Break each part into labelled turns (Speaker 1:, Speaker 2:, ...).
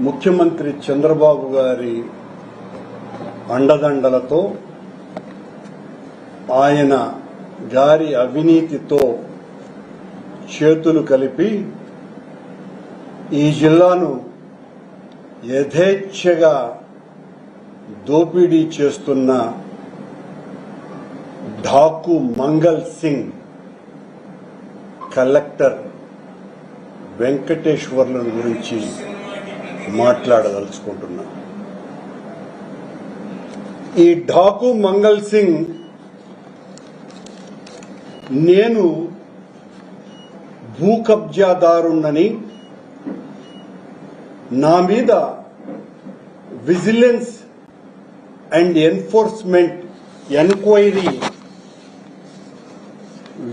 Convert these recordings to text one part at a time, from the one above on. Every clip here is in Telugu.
Speaker 1: ముఖ్యమంత్రి చంద్రబాబు గారి అండదండలతో ఆయన గారి అవినీతితో చేతులు కలిపి ఈ జిల్లాను యథేచ్ఛగా దోపిడీ చేస్తున్న ఢాకు మంగల్ సింగ్ కలెక్టర్ వెంకటేశ్వర్ల గురించి మాట్లాడదలుచుకుంటున్నా. ఈ ఢాకు మంగల్ సింగ్ నేను భూ కబ్జాదారుణ్ణని, నా మీద విజిలెన్స్ అండ్ ఎన్ఫోర్స్మెంట్ ఎంక్వైరీ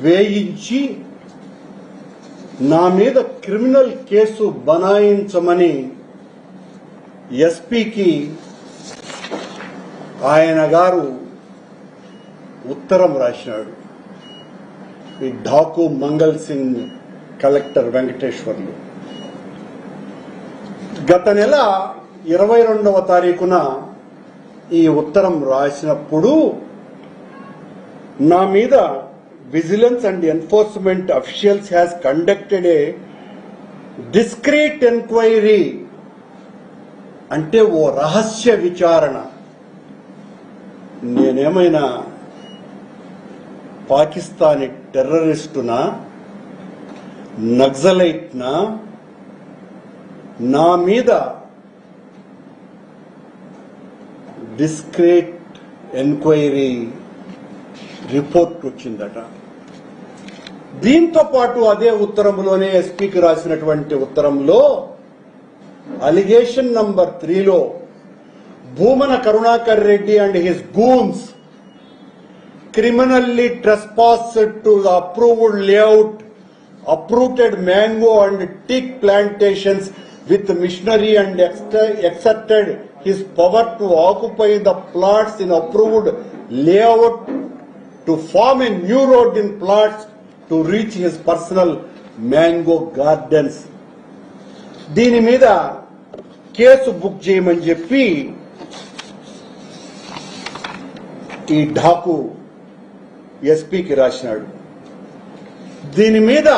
Speaker 1: వేయించి నా మీద క్రిమినల్ కేసు బనాయించమని ఎస్పీకి ఆయన గారు ఉత్తరం రాసినాడు. ఈ ఢాకు మంగల్ సింగ్ కలెక్టర్ వెంకటేశ్వర్లు గత నెల 22వ తారీఖున ఈ ఉత్తరం రాసినప్పుడు నా మీద vigilance and enforcement officials has conducted a discrete enquiry అంటే ఓ రహస్య విచారణ. నేనేమైనా పాకిస్తానీ టెర్రరిస్టునా, నక్సలైట్నా? నా మీద డిస్క్రీట్ ఎంక్వైరీ రిపోర్ట్ వచ్చిందట. దీంతో పాటు అదే ఉత్తరంలోనే ఎస్పీకి రాసినటువంటి ఉత్తరంలో అలిగేషన్ నంబర్ 3లో Bhumana Karunakar Reddy and his goons criminally trespassed to the approved layout, uprooted mango and teak plantations with machinery and exerted his power to occupy the plots in approved layout to form a new road in plots to reach his personal mango gardens. దీని మీద కేసు బుక్ చేయమని చెప్పి ఈ ఢాకు ఎస్పీకి రాసినాడు. దీని మీద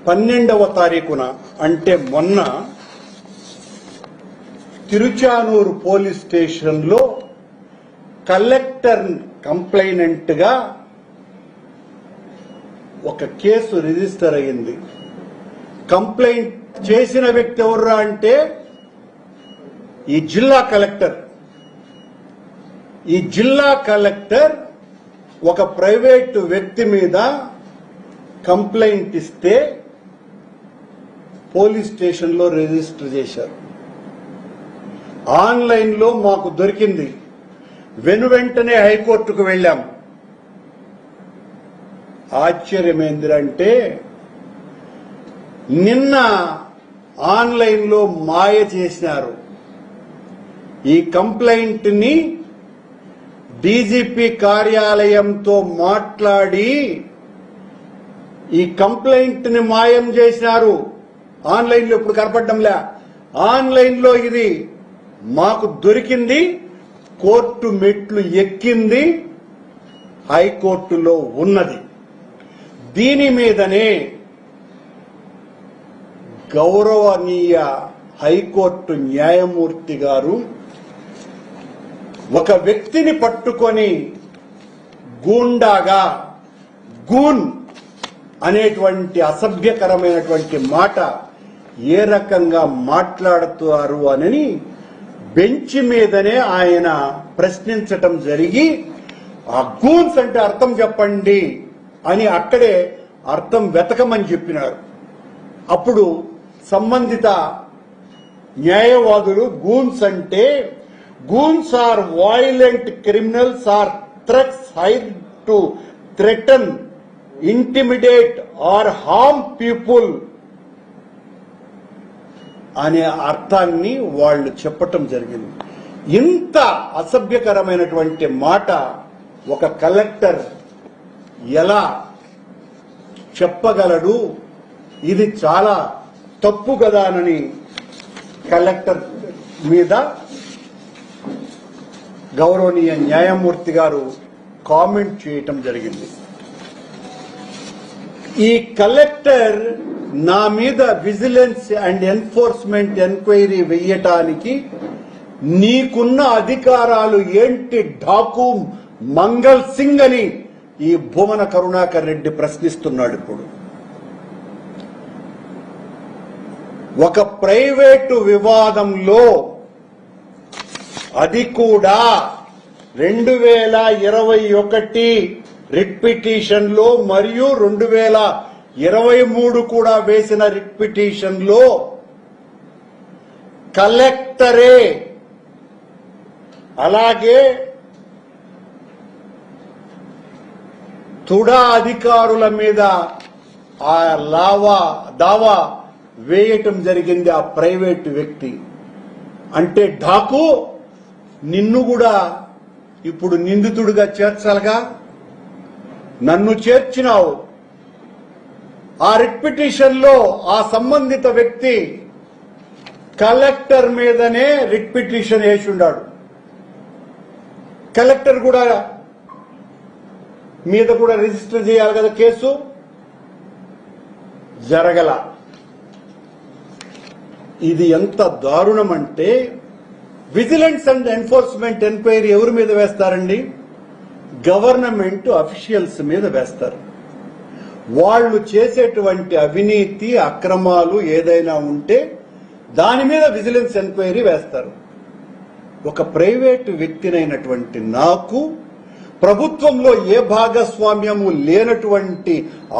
Speaker 1: 12వ తారీఖున అంటే మొన్న తిరుచానూరు పోలీస్ స్టేషన్లో కలెక్టర్ కంప్లైనెంట్ గా ఒక కేసు రిజిస్టర్ అయింది. కంప్లైంట్ చేసిన వ్యక్తి ఎవర్రా అంటే ఈ జిల్లా కలెక్టర్. ఈ జిల్లా కలెక్టర్ ఒక ప్రైవేటు వ్యక్తి మీద కంప్లైంట్ ఇస్తే పోలీస్ స్టేషన్లో రిజిస్టర్ చేశారు. ఆన్లైన్లో మాకు దొరికింది. వెనువెంటనే హైకోర్టుకు వెళ్ళాం. ఆశ్చర్యం ఏంటంటే నిన్న ఆన్లైన్లో మాయ చేసినారు. ఈ కంప్లైంట్ ని డీజీపీ కార్యాలయంతో మాట్లాడి ఈ కంప్లైంట్ ని మాయం చేసినారు. ఆన్లైన్లో ఇప్పుడు కనపడడంలే. ఆన్లైన్లో ఇది మాకు దొరికింది. కోర్టు మెట్లు ఎక్కింది. హైకోర్టులో ఉన్నది. దీని మీదనే గౌరవనీయ హైకోర్టు న్యాయమూర్తి గారు ఒక వ్యక్తిని పట్టుకొని గూండాగా, గూన్ అనేటువంటి అసభ్యకరమైనటువంటి మాట ఏ రకంగా మాట్లాడుతారు అని బెంచ్ మీదనే ఆయన ప్రశ్నించటం జరిగి, ఆ గూన్స్ అంటే అర్థం చెప్పండి అని అక్కడే అర్థం వెతకమని చెప్పినారు. అప్పుడు సంబంధిత న్యాయవాదులు గూన్స్ అంటే goons are violent criminals or threats hired to threaten, intimidate or harm people అనే అర్థాన్ని వాళ్ళు చెప్పటం జరిగింది. ఇంత అసభ్యకరమైనటువంటి మాట ఒక కలెక్టర్ ఎలా చెప్పగలడు? ఇది చాలా తప్పు కదానని కలెక్టర్ మీద గౌరవనీయ న్యాయమూర్తి గారు కామెంట్ చేయటం జరిగింది. ఈ కలెక్టర్ నా మీద విజిలెన్స్ అండ్ ఎన్ఫోర్స్మెంట్ ఎంక్వైరీ వెయ్యటానికి నీకున్న అధికారాలు ఏంటి ఢాకు మంగల్ సింగ్ అని ఈ భూమన కరుణాకర్ రెడ్డి ప్రశ్నిస్తున్నాడు. ఇప్పుడు ఒక ప్రైవేటు వివాదంలో, అది కూడా 2021 రిట్ పిటిషన్ లో మరియు 2023 కూడా వేసిన రిట్ పిటిషన్ లో కలెక్టరే అలాగే తుడా అధికారుల మీద ఆ దావా వేయటం జరిగింది. ఆ ప్రైవేటు వ్యక్తి అంటే ఢాకు నిన్ను కూడా ఇప్పుడు నిందితుడిగా చేర్చాలిగా, నన్ను చేర్చినావు. ఆ రిట్ పిటిషన్ లో ఆ సంబంధిత వ్యక్తి కలెక్టర్ మీదనే రిట్ పిటిషన్ వేసి ఉన్నాడు. కలెక్టర్ కూడా మీద కూడా రిజిస్టర్ చేయాలి కదా కేసు, జరగల. ఇది ఎంత దారుణం అంటే విజిలెన్స్ అండ్ ఎన్ఫోర్స్మెంట్ ఎంక్వైరీ ఎవరి మీద వేస్తారండి? గవర్నమెంట్ అఫీషియల్స్ మీద వేస్తారు. వాళ్ళు చేసేటువంటి అవినీతి అక్రమాలు ఏదైనా ఉంటే దాని మీద విజిలెన్స్ ఎంక్వైరీ వేస్తారు. ఒక ప్రైవేటు వ్యక్తినైనటువంటి నాకు, ప్రభుత్వంలో ఏ భాగస్వామ్యము లేనటువంటి,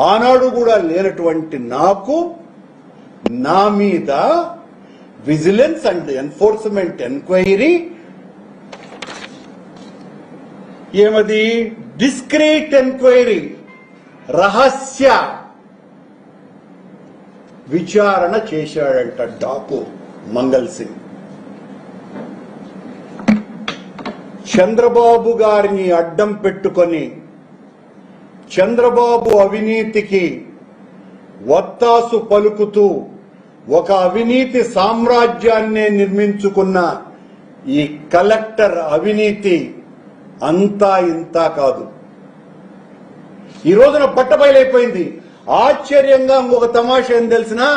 Speaker 1: ఆనాడు కూడా లేనటువంటి నాకు, నా మీద విజిలెన్స్ అండ్ ఎన్ఫోర్స్మెంట్ ఎంక్వైరీ ఏమది డిస్క్రీట్ ఎంక్వైరీ, రహస్య విచారణ చేశాడంట డాకు మంగల్ సింగ్. చంద్రబాబు గారిని అడ్డం పెట్టుకొని చంద్రబాబు అవినీతికి వత్తాసు పలుకుతూ ఒక అవినీతి సామ్రాజ్యాన్నే నిర్మించుకున్న ఈ కలెక్టర్ అవినీతి అంతా ఇంతా కాదు. ఈ రోజున బట్టబయలైపోయింది. ఆశ్చర్యంగా ఇంకొక తమాషా ఏం తెలిసినా,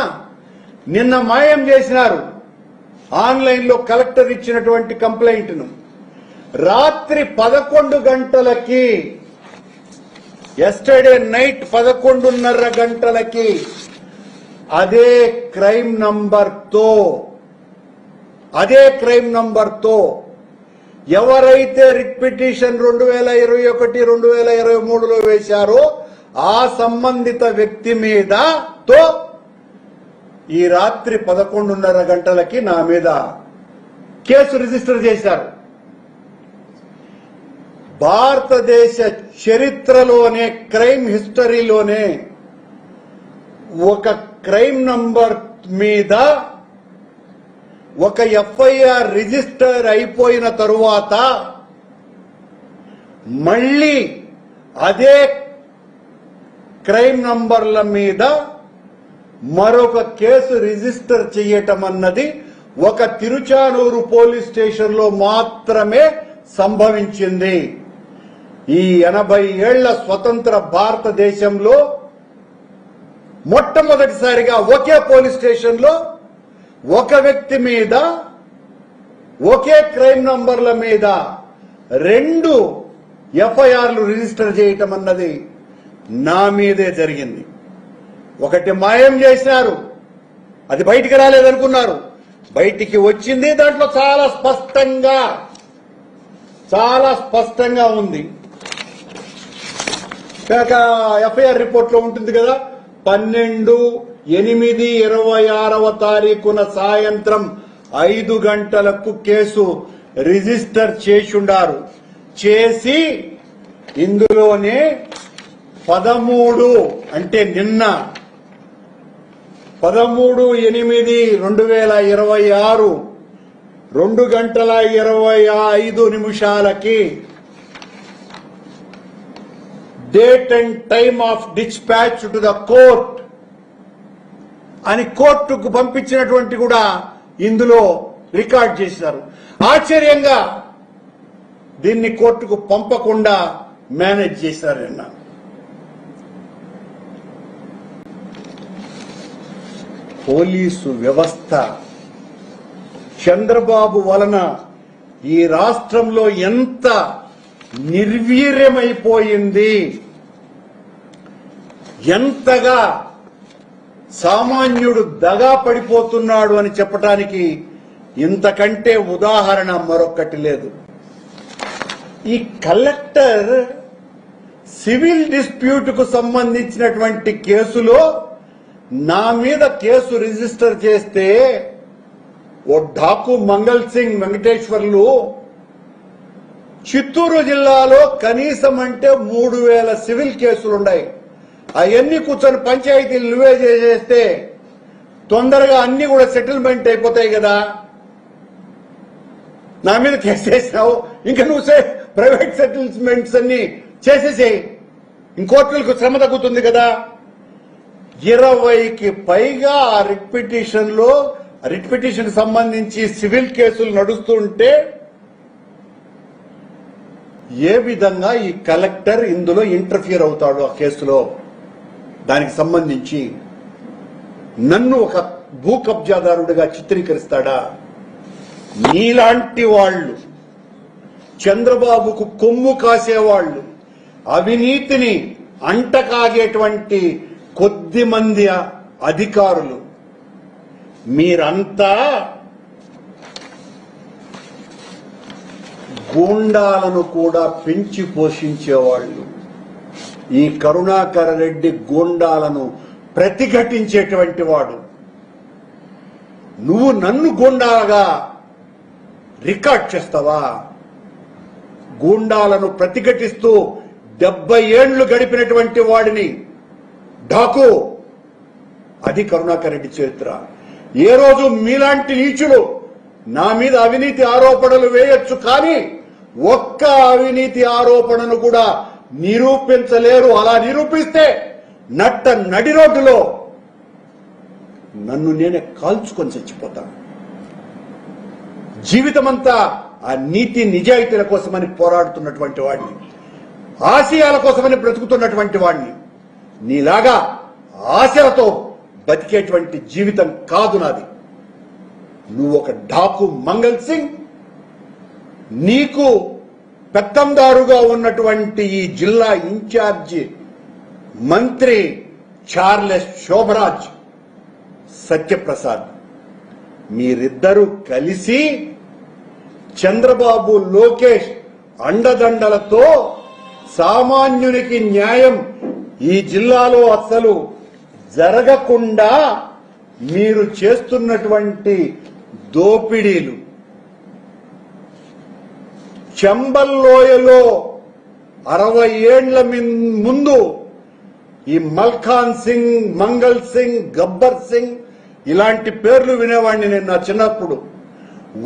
Speaker 1: నిన్న మాయం చేసినారు ఆన్లైన్ లో కలెక్టర్ ఇచ్చినటువంటి కంప్లైంట్ ను. రాత్రి 11 గంటలకి, ఎస్టర్డే నైట్ 11:30 గంటలకి అదే క్రైమ్ నంబర్తో ఎవరైతే రిట్ పిటిషన్ 2021, 2023లో వేశారో ఆ సంబంధిత వ్యక్తి మీద ఈ రాత్రి 11:30 గంటలకి నా మీద కేసు రిజిస్టర్ చేశారు. భారతదేశ చరిత్రలోనే, క్రైమ్ హిస్టరీలోనే ఒక క్రైమ్ నంబర్ మీద ఒక ఎఫ్ఐఆర్ రిజిస్టర్ అయిపోయిన తరువాత మళ్ళీ అదే క్రైమ్ నంబర్ల మీద మరొక కేసు రిజిస్టర్ చేయటం అన్నది ఒక తిరుచానూరు పోలీస్ స్టేషన్ లో మాత్రమే సంభవించింది. ఈ 80 ఏళ్ల స్వతంత్ర భారతదేశంలో మొట్టమొదటిసారిగా ఒకే పోలీస్ స్టేషన్ లో ఒక వ్యక్తి మీద, ఒకే క్రైమ్ నంబర్ల మీద 2 ఎఫ్ఐఆర్లు రిజిస్టర్ చేయటం అన్నది నా మీదే జరిగింది. ఒకటి మాయం చేసినారు, అది బయటికి రాలేదనుకున్నారు, బయటికి వచ్చింది. దాంట్లో చాలా స్పష్టంగా ఉంది. కాక ఎఫ్ఐఆర్ రిపోర్ట్ లో ఉంటుంది కదా, 12/8/26 సాయంత్రం 5 గంటలకు కేసు రిజిస్టర్ చేసుండారు. చేసి ఇందులోనే 13 అంటే నిన్న 13/8/2026 2:25 date and time of dispatch to the court అని కోర్టుకు పంపించినటువంటి కూడా ఇందులో రికార్డ్ చేశారు. ఆశ్చర్యంగా దీన్ని కోర్టుకు పంపకుండా మేనేజ్ చేశారన్న. పోలీసు వ్యవస్థ చంద్రబాబు వలన ఈ రాష్ట్రంలో ఎంత నిర్వీర్యమైపోయింది, ఎంతగా సామాన్యుడు దగా పడిపోతున్నాడు అని చెప్పడానికి ఇంతకంటే ఉదాహరణ మరొకటి లేదు. ఈ కలెక్టర్ సివిల్ డిస్ప్యూట్ కు సంబంధించినటువంటి కేసులో నా మీద కేసు రిజిస్టర్ చేస్తే ఓ ఢాకు మంగళ్ సింగ్ వెంకటేశ్వర్లు చిత్తూరు జిల్లాలో కనీసం అంటే 3000 సివిల్ కేసులున్నాయి. అవన్నీ కూర్చొని పంచాయతీలు నువ్వే చేసేస్తే తొందరగా అన్ని కూడా సెటిల్మెంట్ అయిపోతాయి కదా. నా మీద కేసు చేసినావు, ఇంకా నువ్వు ప్రైవేట్ సెటిల్మెంట్స్ అన్ని చేసేసేయి, ఇంకోట్లకు శ్రమ తగ్గుతుంది కదా. 20కి పైగా ఆ రిట్ పిటిషన్ సంబంధించి సివిల్ కేసులు నడుస్తుంటే ఏ విధంగా ఈ కలెక్టర్ ఇందులో ఇంటర్ఫియర్ అవుతాడు ఆ కేసులో? దానికి సంబంధించి నన్ను ఒక భూ కబ్జాదారుడిగా చిత్రీకరిస్తాడా? నీలాంటి వాళ్ళు, చంద్రబాబుకు కొమ్ము కాసేవాళ్లు, అవినీతిని అంటకాగేటువంటి కొద్ది మంది అధికారులు, మీరంతా గూండాలను కూడా పెంచి పోషించేవాళ్లు. ఈ కరుణాకర రెడ్డి గూండాలను ప్రతిఘటించేటువంటి వాడు. నువ్వు నన్ను గూండాగా రికార్డ్ చేస్తావా? గూండాలను ప్రతిఘటిస్తూ 70 ఏళ్లు గడిపినటువంటి వాడిని ఢాకు, అది కరుణాకర్ రెడ్డి చరిత్ర. ఏ రోజు మీలాంటి నీచులు నా మీద అవినీతి ఆరోపణలు వేయొచ్చు, కానీ ఒక్క అవినీతి ఆరోపణను కూడా నిరూపించలేరు. అలా నిరూపిస్తే నడి రోడ్డులో నన్ను నేనే కాల్చుకొని చచ్చిపోతాను. జీవితమంతా ఆ నీతి నిజాయితీల కోసమని పోరాడుతున్నటువంటి వాడిని, ఆశయాల కోసమని బ్రతుకుతున్నటువంటి వాడిని. నీలాగా ఆశలతో బతికేటువంటి జీవితం కాదు నాది. నువ్వు ఒక ఢాకు మంగళ్ సింగ్, నీకు పెత్తందారుగా ఉన్నటువంటి ఈ జిల్లా ఇన్ఛార్జి మంత్రి చార్లెస్ శోభరాజ్, సత్యప్రసాద్, మీరిద్దరూ కలిసి చంద్రబాబు, లోకేష్ అండదండలతో సామాన్యునికి న్యాయం ఈ జిల్లాలో అసలు జరగకుండా మీరు చేస్తున్నటువంటి దోపిడీలు, చంబల్లోయలో 60 ఏళ్ల ముందు ఈ మల్ఖాన్ సింగ్, మంగళ్ సింగ్, గబ్బర్ సింగ్ ఇలాంటి పేర్లు వినేవాడిని నేను నా చిన్నప్పుడు.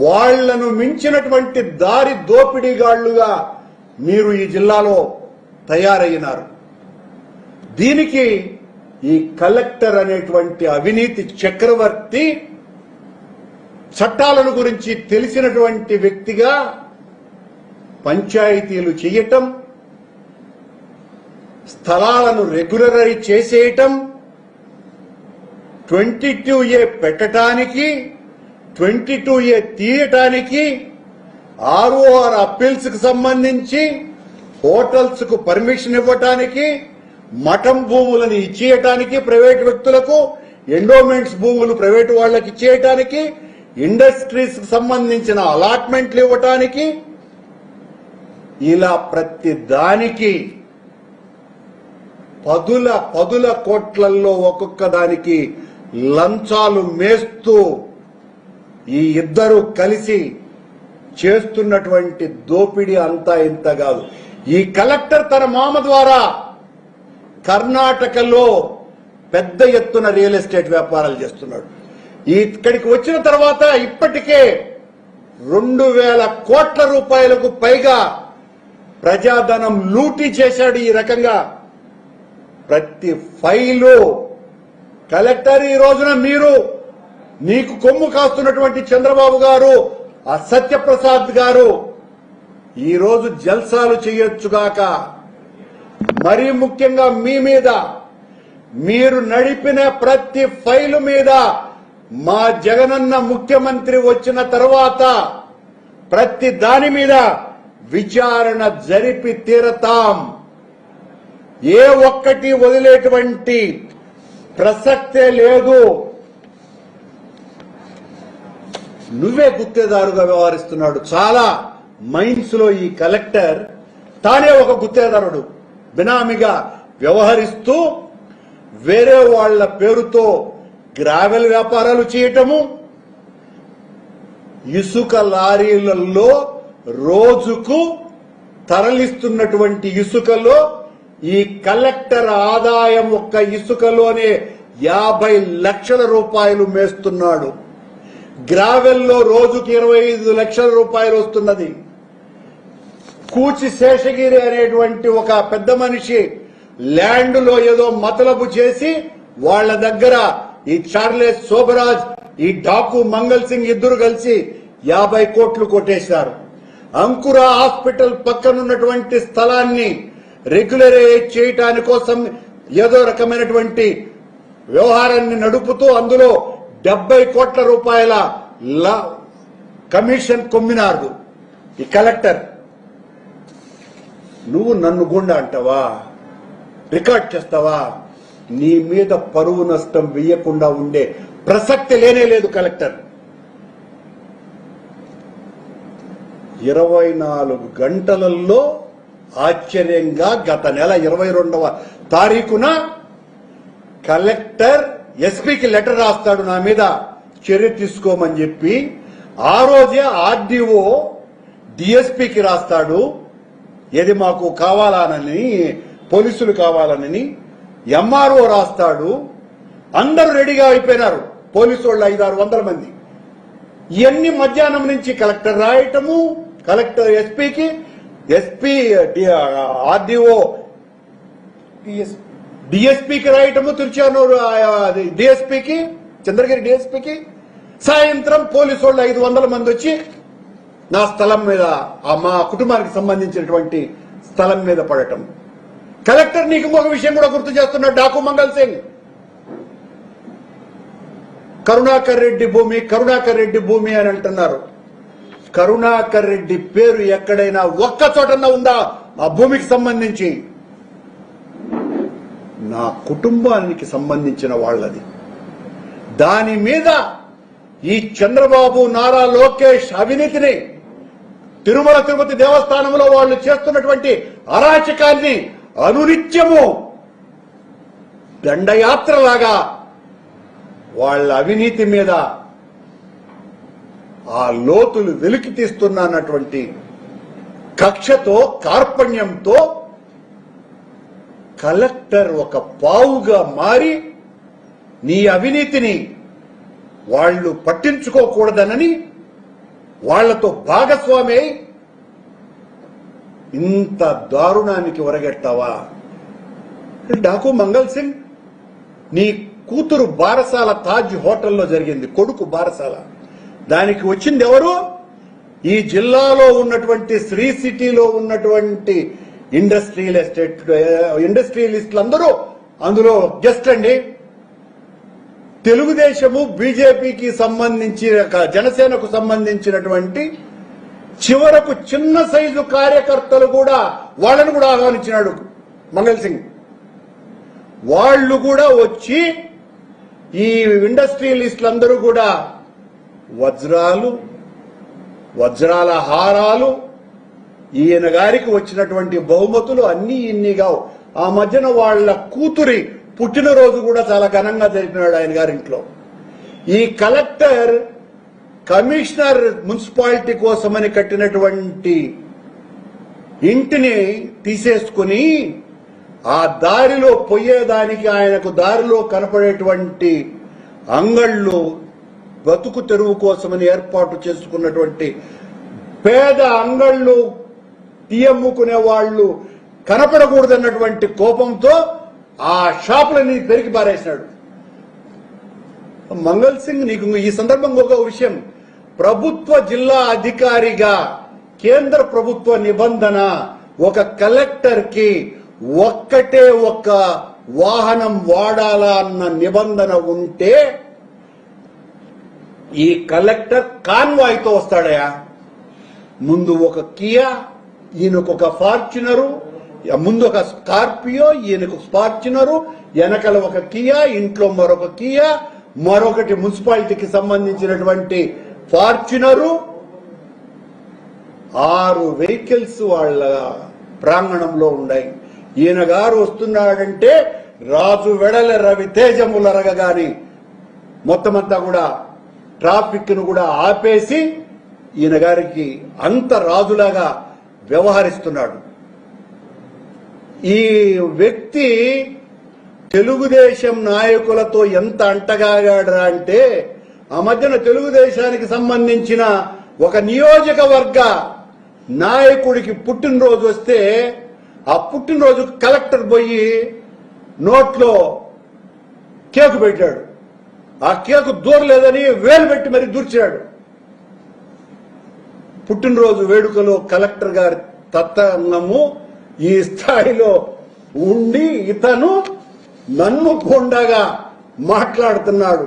Speaker 1: వాళ్లను మించినటువంటి దారి దోపిడీగాళ్లుగా మీరు ఈ జిల్లాలో తయారయ్యినారు. దీనికి ఈ కలెక్టర్ అనేటువంటి అవినీతి చక్రవర్తి చట్టాలను గురించి తెలిసినటువంటి వ్యక్తిగా పంచాయతీలు చేయటం, స్థలాలను రెగ్యులరైజ్ చేసేయటం, 22A పెట్టడానికి, 22A తీయటానికి, ROR అప్పీల్స్ కు సంబంధించి హోటల్స్ కు పర్మిషన్ ఇవ్వటానికి, మఠం భూములను ఇచ్చేయటానికి ప్రైవేటు వ్యక్తులకు, ఎండోమెంట్స్ భూములు ప్రైవేటు వాళ్లకు ఇచ్చేయటానికి, ఇండస్ట్రీస్ కు సంబంధించిన అలాట్మెంట్లు ఇవ్వటానికి, ఇలా ప్రతి దానికి పదుల కోట్లల్లో ఒక్కొక్క దానికి లంచాలు మేస్తూ ఈ ఇద్దరు కలిసి చేస్తున్నటువంటి దోపిడీ అంతా ఇంత కాదు. ఈ కలెక్టర్ తన మామ ద్వారా కర్ణాటకలో పెద్ద ఎత్తున రియల్ ఎస్టేట్ వ్యాపారాలు చేస్తున్నాడు. ఇక్కడికి వచ్చిన తర్వాత ఇప్పటికే 2000 కోట్ల రూపాయలకు పైగా ప్రజాధనం లూటీ చేశాడు. ఈ రకంగా ప్రతి ఫైలు కలెక్టర్ ఈ రోజున మీరు నీకు కొమ్ము కాస్తున్నటువంటి చంద్రబాబు గారు, ఆ సత్యప్రసాద్ గారు ఈ రోజు జల్సాలు చేయొచ్చుగాక. మరీ ముఖ్యంగా మీ మీద, మీరు నడిపిన ప్రతి ఫైలు మీద మా జగనన్న ముఖ్యమంత్రి వచ్చిన తర్వాత ప్రతి దాని మీద విచారణ జరిపి తీరతాం. ఏ ఒక్కటి వదిలేటువంటి ప్రసక్తే లేదు. నువ్వే గుత్తేదారుగా వ్యవహరిస్తున్నాడు. చాలా మైండ్స్ లో ఈ కలెక్టర్ తానే ఒక గుత్తేదారుడు బినామీగా వ్యవహరిస్తూ వేరే వాళ్ల పేరుతో గ్రావెల్ వ్యాపారాలు చేయటము, ఇసుక లారీలలో రోజుకు తరలిస్తున్నటువంటి ఇసుకలో ఈ కలెక్టర్ ఆదాయం ఒక్క ఇసుకలోనే 50 లక్షల రూపాయలు మేస్తున్నాడు. గ్రావెల్లో రోజుకి 25 లక్షల రూపాయలు వస్తున్నది. కూచి శేషగిరి అనేటువంటి ఒక పెద్ద మనిషి ల్యాండ్ లో ఏదో మతలబు చేసి వాళ్ల దగ్గర ఈ చార్లెస్ శోభరాజ్, ఈ డాకు మంగల్ సింగ్ ఇద్దరు కలిసి 50 కోట్లు కొట్టేశారు. అంకుర హాస్పిటల్ పక్కనున్నటువంటి స్థలాన్ని రెగ్యులరైజ్ చేయటాని కోసం ఏదో రకమైనటువంటి వ్యవహారాన్ని నడుపుతూ అందులో 70 కోట్ల రూపాయల కమిషన్ కొమ్మినారు ఈ కలెక్టర్. నువ్వు నన్ను గుండా అంటావా? రికార్డ్ చేస్తావా? నీ మీద పరువు నష్టం వేయకుండా ఉండే ప్రసక్తి లేనే లేదు కలెక్టర్. 24 గంటలలో ఆశ్చర్యంగా గత నెల 22వ తారీఖున కలెక్టర్ ఎస్పీకి లెటర్ రాస్తాడు నా మీద చర్య తీసుకోమని చెప్పి. ఆ రోజే ఆర్డీఓ డిఎస్పీకి రాస్తాడు, ఏది మాకు కావాలనని, పోలీసులు కావాలని. ఎంఆర్ఓ రాస్తాడు. అందరూ రెడీగా అయిపోయినారు, పోలీసు వాళ్ళు 500-600 మంది. ఇవన్నీ మధ్యాహ్నం నుంచి కలెక్టర్ రాయటము, కలెక్టర్ ఎస్పీకి, ఎస్పీ ఆర్డీఓ డిఎస్పీకి రాయటము, తిరుచానూరు డిఎస్పీకి, చంద్రగిరి డిఎస్పీకి. సాయంత్రం పోలీసు వాళ్ళు 500 మంది వచ్చి నా స్థలం మీద, మా కుటుంబానికి సంబంధించినటువంటి స్థలం మీద పడటం. కలెక్టర్ నీకు ఇంకొక విషయం కూడా గుర్తు చేస్తున్నాడు. డాకు మంగల్ సింగ్ కరుణాకర్ రెడ్డి భూమి, కరుణాకర్ రెడ్డి భూమి అని అంటున్నారు. కరుణాకర్ రెడ్డి పేరు ఎక్కడైనా ఒక్క చోటన్నా ఉందా ఆ భూమికి సంబంధించి? నా కుటుంబానికి సంబంధించిన వాళ్ళది. దాని మీద ఈ చంద్రబాబు, నారా లోకేష్ అవినీతిని, తిరుమల తిరుపతి దేవస్థానంలో వాళ్ళు చేస్తున్నటువంటి అరాచకాన్ని అనునిత్యము దండయాత్రలాగా వాళ్ళ అవినీతి మీద ఆ లోతులు వెలికి తీస్తున్నటువంటి కక్షతో, కార్పణ్యంతో కలెక్టర్ ఒక పావుగా మారి నీ అవినీతిని వాళ్ళు పట్టించుకోకూడదనని వాళ్లతో భాగస్వామి ఇంత దారుణానికి ఒరగెట్టావా? డాకు మంగల్ సింగ్, నీ కూతురు బారసాల తాజ్ హోటల్లో జరిగింది, కొడుకు బారసాల. దానికి వచ్చింది ఎవరు? ఈ జిల్లాలో ఉన్నటువంటి శ్రీ సిటీలో ఉన్నటువంటి ఇండస్ట్రియలిస్టులు అందరూ అందులో గెస్ట్ అండి. తెలుగుదేశము, బీజేపీకి సంబంధించి, జనసేనకు సంబంధించినటువంటి చివరకు చిన్న సైజు కార్యకర్తలు కూడా, వాళ్ళను కూడా ఆహ్వానించినాడు మంగల్ సింగ్. వాళ్ళు కూడా వచ్చి ఈ ఇండస్ట్రియలిస్టులందరూ కూడా వజ్రాల హారాలు, ఈయన గారికి వచ్చినటువంటి బహుమతులు అన్ని ఇన్నిగా. ఆ మధ్యన వాళ్ళ కూతురి పుట్టినరోజు కూడా చాలా ఘనంగా జరిపినాడు ఆయన గారింట్లో. ఈ కలెక్టర్ కమిషనర్ మున్సిపాలిటీ కోసమని కట్టినటువంటి ఇంటిని తీసేసుకుని ఆ దారిలో పోయేదానికి ఆయనకు దారిలో కనపడేటువంటి అంగళ్ళు, బతుకు తెరువు కోసమని ఏర్పాటు చేసుకున్నటువంటి పేద అంగళ్ళు, తీయమ్ముకునే వాళ్ళు కనపడకూడదన్నటువంటి కోపంతో ఆ షాపులని పెరిగి పారేసినాడు. మంగళ్ సింగ్, నీకు ఈ సందర్భంగా ఒక విషయం, ప్రభుత్వ జిల్లా అధికారిగా కేంద్ర ప్రభుత్వ నిబంధన ఒక కలెక్టర్ కి ఒక్కటే ఒక్క వాహనం వాడాలా అన్న నిబంధన ఉంటే ఈ కలెక్టర్ కాన్వాయ్తో వస్తాడయా. ముందు ఒక కియా, ఈయనకు ఒక ఫార్చునరు, ముందు ఒక స్కార్పియో, ఈయనకు ఫార్చునరు, వెనకల ఒక కియా, ఇంట్లో మరొక కియా, మరొకటి మున్సిపాలిటీకి సంబంధించినటువంటి ఫార్చునరు, 6 వెహికల్స్ వాళ్ళ ప్రాంగణంలో ఉన్నాయి. ఈయన గారు వస్తున్నాడంటే రాజు వెడల రవి తేజములరగగాని మొత్తం అంతా కూడా ట్రాఫిక్ ను కూడా ఆపేసి ఈయన గారికి అంత రాజులాగా వ్యవహరిస్తున్నాడు. ఈ వ్యక్తి తెలుగుదేశం నాయకులతో ఎంత అంటగాగాడరా అంటే, ఆ మధ్యన తెలుగుదేశానికి సంబంధించిన ఒక నియోజకవర్గ నాయకుడికి పుట్టినరోజు వస్తే ఆ పుట్టినరోజు కలెక్టర్ పోయి నోట్లో కేకు పెట్టాడు. ఆ కేకు దూరలేదని వేలు పెట్టి మరి దూర్చాడు. పుట్టినరోజు వేడుకలో కలెక్టర్ గారి తత్తనము ఈ స్థాయిలో ఉండి ఇతను నన్ను గుండాగా మాట్లాడుతున్నాడు.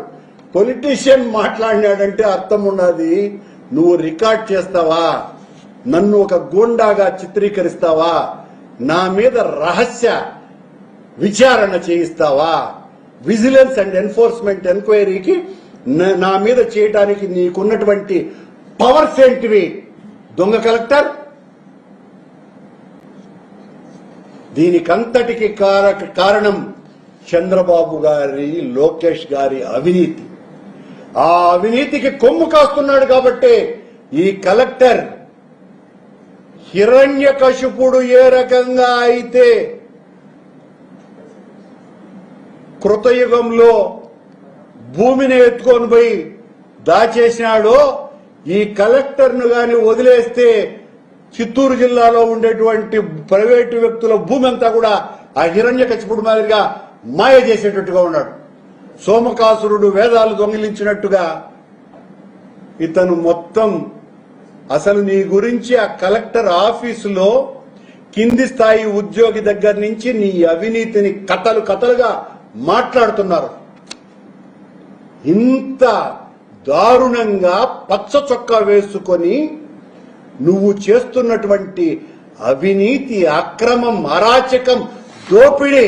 Speaker 1: పొలిటీషియన్ మాట్లాడినాడంటే అర్థం ఉన్నది, నువ్వు రికార్డ్ చేస్తావా, నన్ను ఒక గూండాగా చిత్రీకరిస్తావా, నా మీద రహస్య విచారణ చేయిస్తావా, విజిలెన్స్ అండ్ ఎన్ఫోర్స్మెంట్ ఎంక్వైరీకి నా మీద చేయడానికి నీకున్నటువంటి పవర్స్ ఏంటివి దొంగ కలెక్టర్? దీనికంతటికి కారణం చంద్రబాబు గారి, లోకేష్ గారి అవినీతి. ఆ అవినీతికి కొమ్ము కాస్తున్నాడు కాబట్టి ఈ కలెక్టర్ హిరణ్యకశిపుడు ఏ రకంగా అయితే కృతయుగంలో భూమిని ఎత్తుకొని పోయి దాచేసినాడో, ఈ కలెక్టర్ ను గాని వదిలేస్తే చిత్తూరు జిల్లాలో ఉండేటువంటి ప్రైవేటు వ్యక్తుల భూమి అంతా కూడా ఆ హిరణ్యకశిపుడు మాదిరిగా మాయ చేసేటట్టుగా ఉన్నాడు. సోమకాసురుడు వేదాలు దొంగిలించినట్టుగా ఇతను మొత్తం అసలు నీ గురించి ఆ కలెక్టర్ ఆఫీసులో కింది స్థాయి ఉద్యోగి దగ్గర నుంచి నీ అవినీతిని కథలుగా మాట్లాడుతున్నారు. ఇంత దారుణంగా పచ్చ చొక్కా వేసుకొని నువ్వు చేస్తున్నటువంటి అవినీతి, అక్రమం, అరాచకం, దోపిడీ,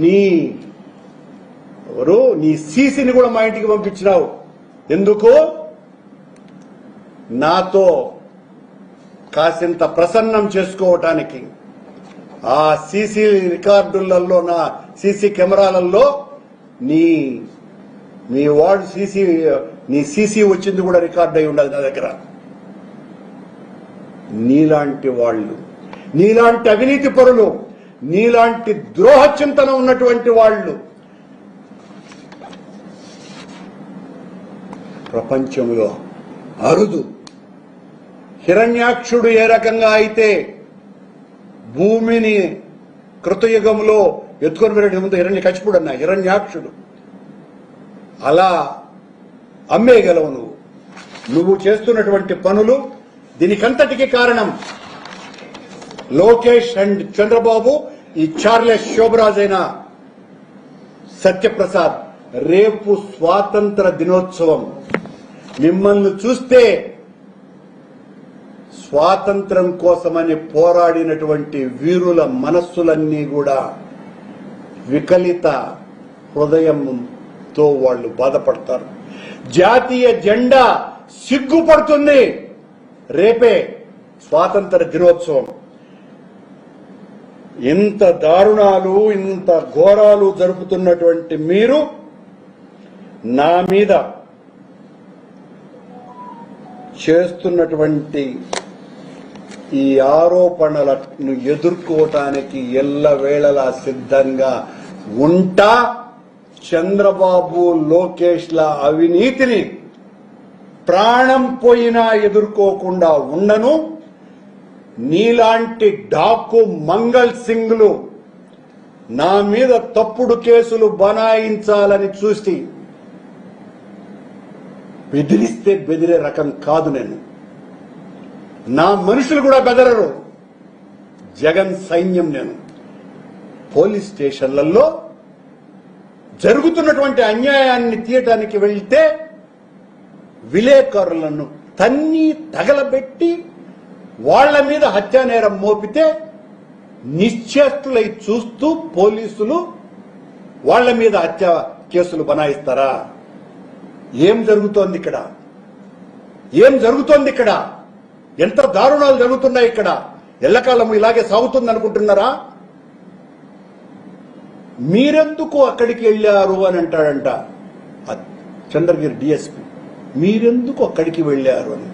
Speaker 1: నీ సీసీని కూడా మా ఇంటికి పంపించినావు. ఎందుకు? నాతో కాసింత ప్రసన్నం చేసుకోవటానికి. ఆ సీసీ రికార్డులలో, నా సీసీ కెమెరాలలో నీ వార్డు నీ సీసీ వచ్చింది కూడా రికార్డ్ అయి ఉండదు నా దగ్గర. నీలాంటి వాళ్ళు, నీలాంటి అవినీతి పరులు, నీలాంటి ద్రోహ చింతన ఉన్నటువంటి వాళ్ళు ప్రపంచంలో అరుదు. హిరణ్యాక్షుడు ఏ రకంగా అయితే భూమిని కృతయుగంలో ఎత్తుకొని వెళ్ళే ముందు హిరణ్యకశిపుడు అన్న హిరణ్యాక్షుడు, అలా అమ్మేయగలవు నువ్వు చేస్తున్నటువంటి పనులు. దీనికంతటికి కారణం లోకేష్ అండ్ చంద్రబాబు, ఈ చార్లెస్ శోభరాజ్ అయిన సత్యప్రసాద్. రేపు స్వాతంత్ర దినోత్సవం. మిమ్మల్ని చూస్తే స్వాతంత్రం కోసమని పోరాడినటువంటి వీరుల మనస్సులన్నీ కూడా వికలిత హృదయంతో వాళ్ళు బాధపడతారు. జాతీయ జెండా సిగ్గుపడుతుంది. రేపే స్వాతంత్ర దినోత్సవం. ఇంత దారుణాలు, ఇంత ఘోరాలు జరుపుతున్నటువంటి మీరు నా మీద చేస్తున్నటువంటి ఈ ఆరోపణలను ఎదుర్కోవటానికి ఎల్లవేళలా సిద్ధంగా ఉంటా. చంద్రబాబు, లోకేష్ల అవినీతిని ప్రాణం పోయినా ఎదుర్కోకుండా ఉండను. నీలాంటి డాకు మంగళ్ సింగ్లు నా మీద తప్పుడు కేసులు బనాయించాలని చూసి బెదిరిస్తే బెదిరే రకం కాదు నేను. నా మనుషులు కూడా బెదరరు. జగన్ సైన్యం నేను. పోలీస్ స్టేషన్లలో జరుగుతున్నటువంటి అన్యాయాన్ని తీయటానికి వెళ్తే విలేకరులను తన్ని తగలబెట్టి వాళ్ల మీద హత్యానేరం మోపితే నిశ్చేష్టులై చూస్తూ పోలీసులు వాళ్ల మీద హత్య కేసులు బనాయిస్తారా? ఏం జరుగుతోంది ఇక్కడ? ఏం జరుగుతోంది ఇక్కడ? ఎంత దారుణాలు జరుగుతున్నాయి ఇక్కడ? ఎల్లకాలం ఇలాగే సాగుతుంది అనుకుంటున్నారా? మీరెందుకు అక్కడికి వెళ్లారు అని అంటాడంట చంద్రగిరి డిఎస్పీ. మీరెందుకు అక్కడికి వెళ్లారు అని.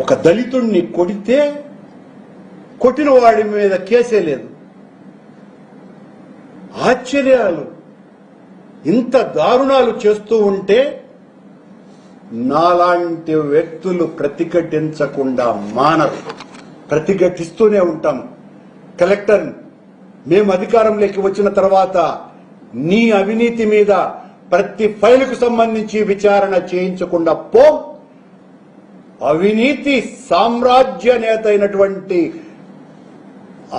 Speaker 1: ఒక దళితుణ్ణి కొడితే కొట్టిన వాడి మీద కేసే లేదు. ఆశ్చర్యాలు. ఇంత దారుణాలు చేస్తూ ఉంటే నాలాంటి వ్యక్తులు ప్రతిఘటించకుండా మానరు. ప్రతిఘటిస్తూనే ఉంటాం. కలెక్టర్, మేము అధికారంలోకి వచ్చిన తర్వాత నీ అవినీతి మీద ప్రతి ఫైలుకు సంబంధించి విచారణ చేయించకుండా పో. అవినీతి సామ్రాజ్య నేత అయినటువంటి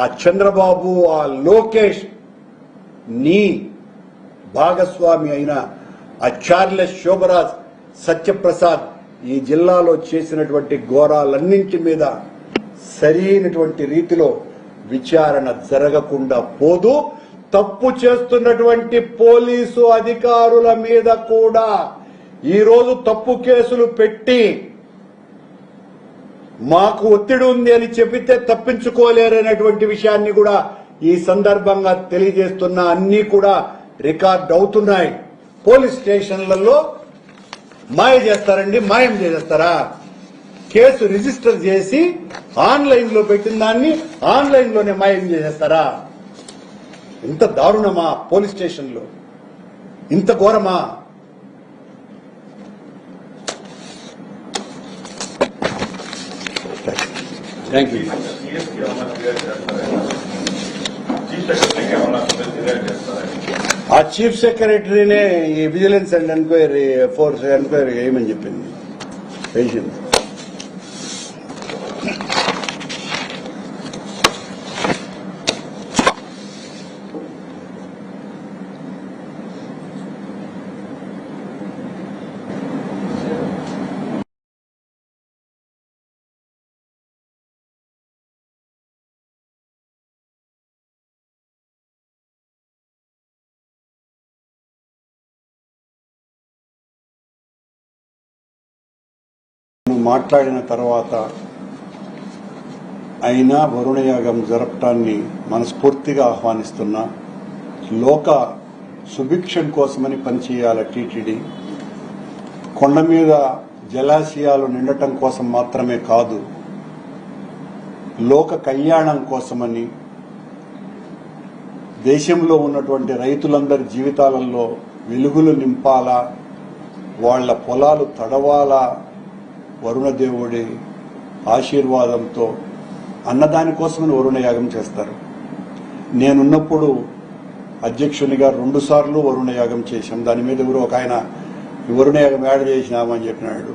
Speaker 1: ఆ చంద్రబాబు, ఆ లోకేష్, నీ భాగస్వామి అయిన ఆ చార్లెస్ శోభరాజ్, సత్యప్రసాద్ ఈ జిల్లాలో చేసినటువంటి ఘోరాలన్నింటి మీద సరైనటువంటి రీతిలో విచారణ జరగకుండా పోదు. తప్పు చేస్తున్నటువంటి పోలీసు అధికారుల మీద కూడా ఈరోజు తప్పు కేసులు పెట్టి మాకు ఒత్తిడి ఉంది అని చెప్పితే తప్పించుకోలేరనేటువంటి విషయాన్ని కూడా ఈ సందర్భంగా తెలియజేస్తున్న అన్ని కూడా రికార్డ్ అవుతున్నాయి. పోలీస్ స్టేషన్లలో మాయ చేస్తారండి, మాయం చేస్తారా? కేసు రిజిస్టర్ చేసి ఆన్లైన్ లో పెట్టిన దాన్ని ఆన్లైన్ లోనే మాయం చేసేస్తారా? ఇంత దారుణమా పోలీస్ స్టేషన్లో? ఇంత ఘోరమా? Thank you. ఆ చీఫ్ సెక్రటరీనే ఈ vigilance and enquiry force enquiry ఏమని చెప్పింది పేషెంట్. మాట్లాడిన తర్వాత అయినా వరుణయాగం జరపటాన్ని మనస్ఫూర్తిగా ఆహ్వానిస్తున్నా. లోక సుభిక్షం కోసమని పనిచేయాల టీటీడీ. కొండ మీద జలాశయాలు నిండటం కోసం మాత్రమే కాదు, లోక కళ్యాణం కోసమని, దేశంలో ఉన్నటువంటి రైతులందరి జీవితాలలో వెలుగులు నింపాలా, వాళ్ల పొలాలు తడవాలా వరుణదేవుడి ఆశీర్వాదంతో అన్నదాని కోసమని వరుణయాగం చేస్తారు. నేనున్నప్పుడు అధ్యక్షునిగా 2 సార్లు వరుణయాగం చేశాం. దాని మీద ఎవరో ఒక ఆయన వరుణయాగం యాడ్ చేసినామని చెప్పినాడు.